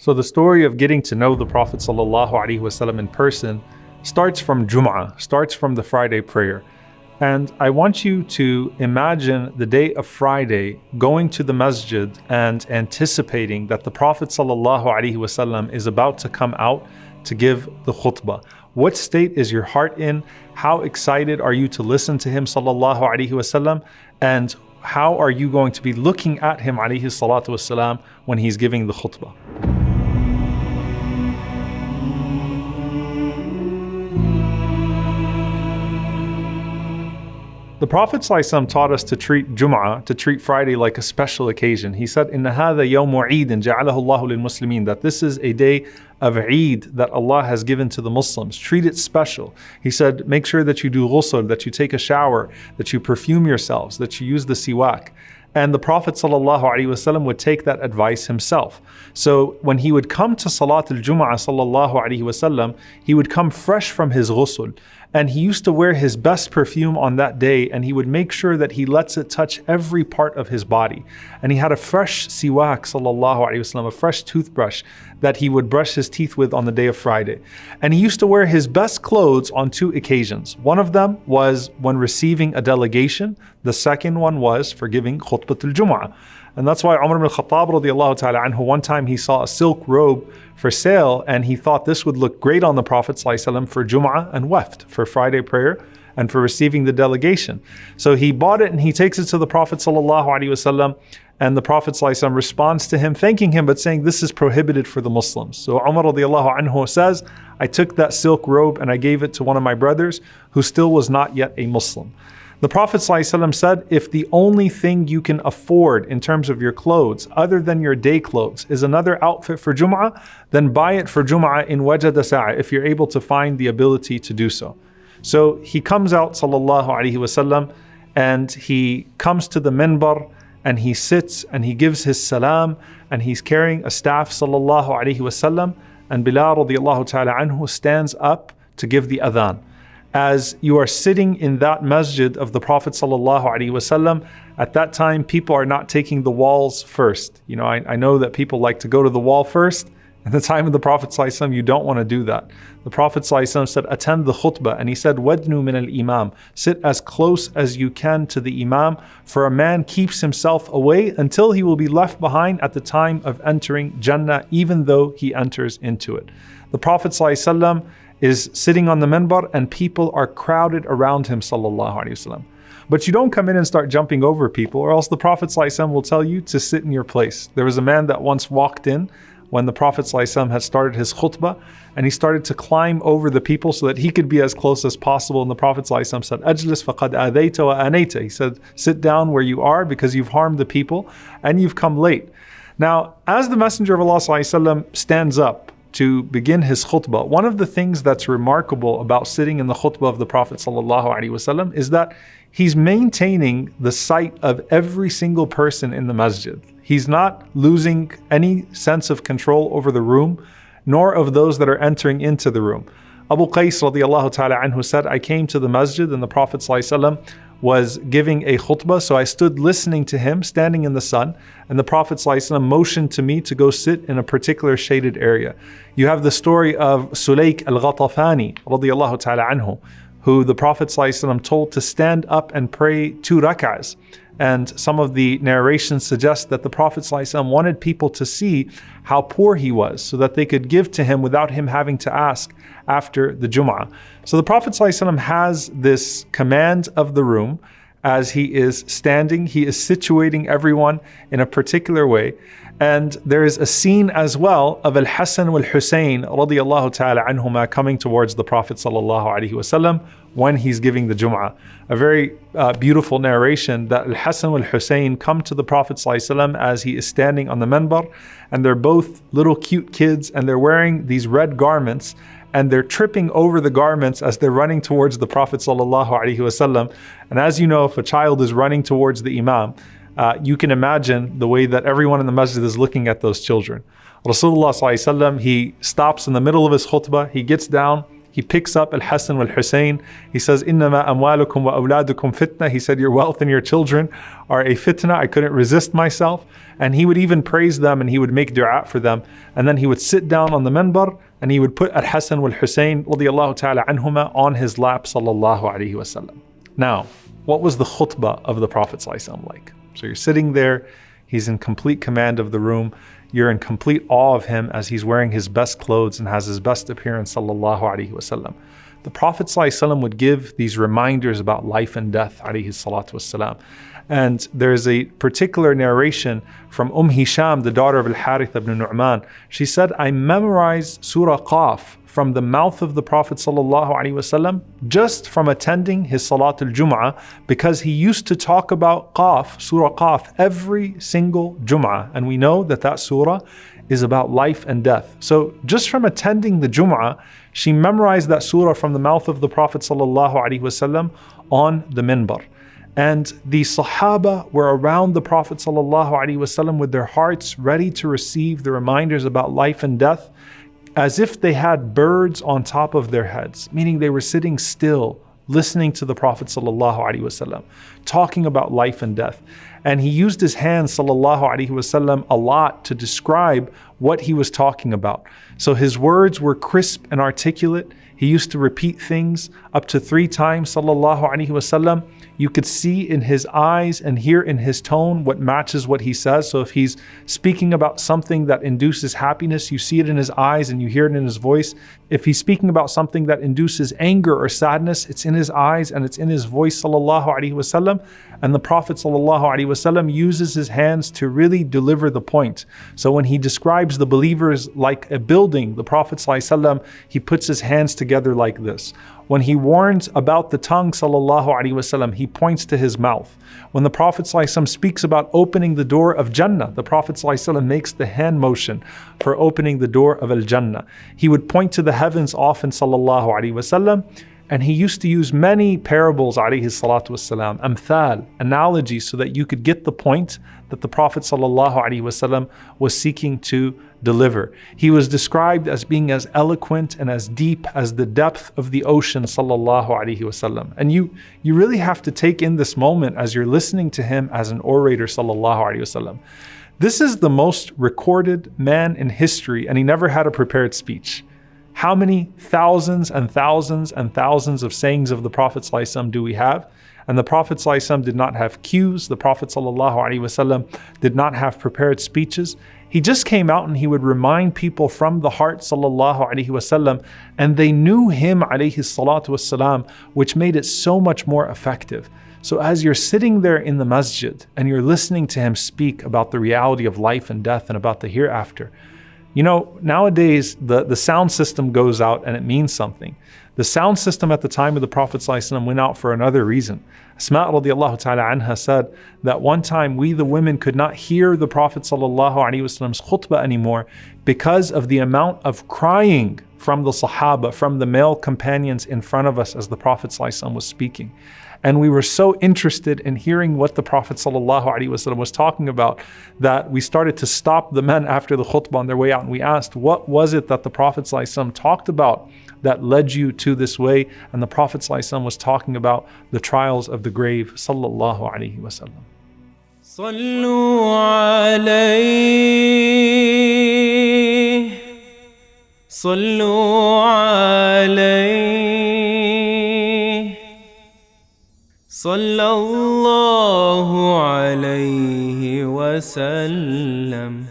So the story of getting to know the Prophet ﷺ in person starts from Jum'ah, starts from the Friday prayer. And I want you to imagine the day of Friday going to the masjid and anticipating that the Prophet ﷺ is about to come out to give the khutbah. What state is your heart in? How excited are you to listen to him ﷺ? And how are you going to be looking at him ﷺ when he's giving the khutbah? The Prophet ﷺ taught us to treat Jum'ah, to treat Friday like a special occasion. He said, إِنَّ هَذَا يَوْمُ عِيدٍ جَعَلَهُ اللَّهُ لِلْمُسْلِمِينَ, that this is a day of Eid that Allah has given to the Muslims. Treat it special. He said, make sure that you do ghusl, that you take a shower, that you perfume yourselves, that you use the siwak. And the Prophet ﷺ would take that advice himself. So when he would come to Salat al-Jum'ah ﷺ, he would come fresh from his ghusl. And he used to wear his best perfume on that day, and he would make sure that he lets it touch every part of his body. And he had a fresh siwak ﷺ, a fresh toothbrush that he would brush his teeth with on the day of Friday. And he used to wear his best clothes on two occasions. One of them was when receiving a delegation. The second one was for giving Khutbah al-Jum'ah. And that's why Umar ibn al-Khattab radiallahu ta'ala anhu, one time he saw a silk robe for sale and he thought this would look great on the Prophet ﷺ for Jum'ah and weft, for Friday prayer and for receiving the delegation. So he bought it and he takes it to the Prophet ﷺ, and the Prophet ﷺ responds to him, thanking him but saying this is prohibited for the Muslims. So Umar radiallahu anhu says, I took that silk robe and I gave it to one of my brothers who still was not yet a Muslim. The Prophet ﷺ said, if the only thing you can afford in terms of your clothes, other than your day clothes, is another outfit for Jum'ah, then buy it for Jum'ah in wajada sa'a, if you're able to find the ability to do so. So he comes out, sallallahu alaihi wasallam, and he comes to the minbar, and he sits, and he gives his salam, and he's carrying a staff, sallallahu alaihi wasallam, and Bilal radiallahu ta'ala anhu stands up to give the adhan. As you are sitting in that masjid of the Prophet ﷺ, at that time people are not taking the walls first. You know, I know that people like to go to the wall first. At the time of the Prophet ﷺ, you don't want to do that. The Prophet ﷺ said, attend the khutbah, and he said, Wadnu min al-imam, sit as close as you can to the imam, for a man keeps himself away until he will be left behind at the time of entering Jannah, even though he enters into it. The Prophet ﷺ is sitting on the minbar and people are crowded around him, sallallahu alaihi wasallam. But you don't come in and start jumping over people, or else the Prophet ﷺ will tell you to sit in your place. There was a man that once walked in when the Prophet ﷺ had started his khutbah, and he started to climb over the people so that he could be as close as possible. And the Prophet ﷺ said, Ajlis faqad adayta wa anayta. He said, sit down where you are because you've harmed the people and you've come late. Now, as the Messenger of Allah ﷺ stands up to begin his khutbah, one of the things that's remarkable about sitting in the khutbah of the Prophet ﷺ is that he's maintaining the sight of every single person in the masjid. He's not losing any sense of control over the room, nor of those that are entering into the room. Abu Qais radiallahu ta'ala anhu said, I came to the masjid and the Prophet ﷺ was giving a khutbah, so I stood listening to him, standing in the sun, and the Prophet ﷺ motioned to me to go sit in a particular shaded area. You have the story of Sulaik al-Ghatafani radiallahu ta'ala anhu, who the Prophet ﷺ told to stand up and pray 2 rak'ahs. And some of the narrations suggest that the Prophet ﷺ wanted people to see how poor he was so that they could give to him without him having to ask after the Jum'ah. So the Prophet ﷺ has this command of the room. As he is standing, he is situating everyone in a particular way. And there is a scene as well of Al-Hasan wal-Husayn radiyallahu ta'ala anhuma coming towards the Prophet sallallahu alaihi wasallam when he's giving the Jum'ah. A very beautiful narration that Al-Hasan wal-Husayn come to the Prophet sallallahu alaihi wasallam as he is standing on the minbar, and they're both little cute kids and they're wearing these red garments, and they're tripping over the garments as they're running towards the Prophet sallallahu alaihi wasallam. And as you know, if a child is running towards the Imam, you can imagine the way that everyone in the masjid is looking at those children. Rasulullah sallallahu alaihi wasallam, he stops in the middle of his khutbah, he gets down, He picks up Al-Hasan wal-Hussein. He says, إِنَّمَا أَمْوَالُكُمْ وَأَوْلَادُكُمْ فِتْنَةً. He said, your wealth and your children are a fitna. I couldn't resist myself. And he would even praise them and he would make dua for them. And then he would sit down on the minbar and he would put Al-Hasan wal-Hussein radiyallahu ta'ala anhuma on his lap, sallallahu alayhi wasallam. Now, what was the khutbah of the Prophet ﷺ like? So you're sitting there, he's in complete command of the room. You're in complete awe of him as he's wearing his best clothes and has his best appearance, sallallahu alaihi wasallam. The Prophet ﷺ would give these reminders about life and death, alayhi salatu wasalam. And there's a particular narration from Hisham, the daughter of Al-Harith ibn Nu'man. She said, I memorized Surah Qaf from the mouth of the Prophet ﷺ just from attending his Salatul Jum'ah, because he used to talk about Qaf, Surah Qaf, every single Jum'ah. And we know that that surah is about life and death. So just from attending the Jum'ah, she memorized that surah from the mouth of the Prophet ﷺ on the minbar. And the Sahaba were around the Prophet ﷺ with their hearts ready to receive the reminders about life and death, as if they had birds on top of their heads, meaning they were sitting still, listening to the Prophet ﷺ, talking about life and death. And he used his hands ﷺ a lot to describe what he was talking about. So his words were crisp and articulate. He used to repeat things up to 3 times, ﷺ. You could see in his eyes and hear in his tone what matches what he says. So if he's speaking about something that induces happiness, you see it in his eyes and you hear it in his voice. If he's speaking about something that induces anger or sadness, it's in his eyes and it's in his voice, sallallahu alaihi wasallam. And the Prophet sallallahu alaihi wasallam uses his hands to really deliver the point. So when he describes the believers like a building, the Prophet sallallahu alaihi wasallam, he puts his hands together like this. When he warns about the tongue, sallallahu alaihi wasallam, he points to his mouth. When the Prophet sallallahu alaihi wasallam speaks about opening the door of Jannah, the Prophet sallallahu alaihi wasallam makes the hand motion for opening the door of Al-Jannah. He would point to the heavens often, sallallahu alaihi wasallam. And he used to use many parables, alayhi salatu wassalam, amthal, analogies, so that you could get the point that the Prophet sallallahu alaihi wasallam was seeking to deliver. He was described as being as eloquent and as deep as the depth of the ocean, sallallahu alaihi wasallam. And you really have to take in this moment as you're listening to him as an orator, sallallahu alaihi wasallam. This is the most recorded man in history, and he never had a prepared speech. How many thousands and thousands and thousands of sayings of the Prophet ﷺ do we have? And the Prophet ﷺ did not have cues. The Prophet ﷺ did not have prepared speeches. He just came out and he would remind people from the heart, sallallahu alaihi wasallam, and they knew him, alayhi salatu wasalam, which made it so much more effective. So as you're sitting there in the masjid and you're listening to him speak about the reality of life and death and about the hereafter, you know, nowadays the sound system goes out and it means something. The sound system at the time of the Prophet ﷺ went out for another reason. Asma radiallahu ta'ala anha said that one time we the women could not hear the Prophet ﷺ's khutbah anymore because of the amount of crying from the Sahaba, from the male companions in front of us as the Prophet ﷺ was speaking. And we were so interested in hearing what the Prophet ﷺ was talking about that we started to stop the men after the khutbah on their way out. And we asked, what was it that the Prophet ﷺ talked about that led you to this way? And the Prophet ﷺ was talking about the trials of the grave, sallallahu alaihi wasallam. Sallu alayhi, sallu alayhi. صلى الله عليه وسلم